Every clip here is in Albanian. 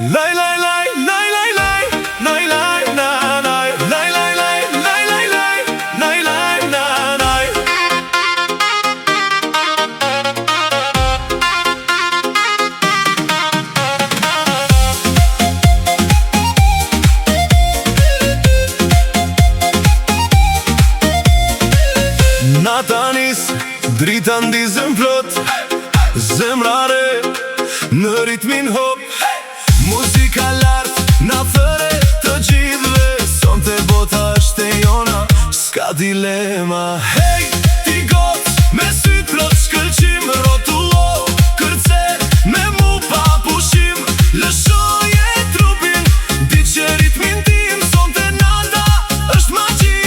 Laj laj laj laj laj laj laj laj na laj laj laj laj laj laj laj laj laj na laj. Nata nis, drita ndizën plot, zemrare në ritmin hop. Muzika lart, na thëre të gjithve, sonte bota është e jona, s'ka dilema. Hey, ti got, me syt plot shkëlqim, rotullo, kërce, me mu pa pushim, lëshoje trupin, di që ritmin tim, sonte nata është magji,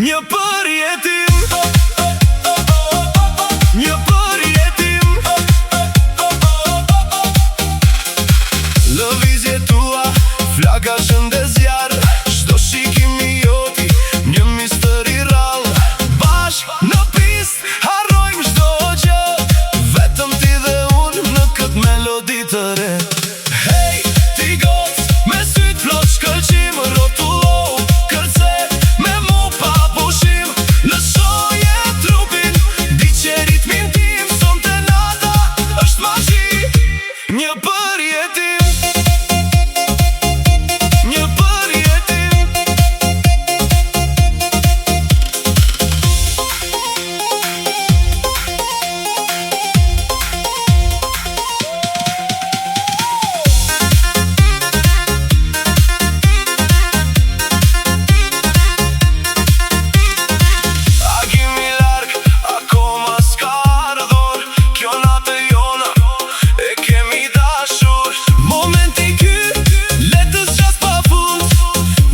një përjetim. Një përjetim. Lëvizje tua, flaka shëndezjar, çdo shikim i joti, një misteri rall. Bashk në pist, harrojmë çdo gjë, vetëm ti dhe unë në këtë melodi të re. Hey, ti got, me syt plot shkëlqim, rotullo, kërce, me mu pa pushim, lëshoje trupin, di që ritmin tim, sonte nata është magji, një përjetim. Një përjetim. Agimi larg, akoma s'ka ardhur, kjo natë jona e kemi dashur. Momenti ky, letës gjas pa fund,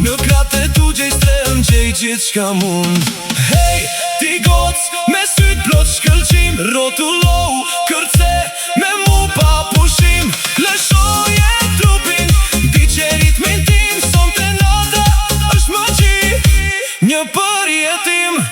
në kratë tu gjej strehën, gjej gjithë shka mund. Hey, ti goc, me syt plot shkëlqim, rotullo, kërce, me mu pa pushim, lëshoje trupin, di që ritmin tim, sonte nata është magji, një përjetim.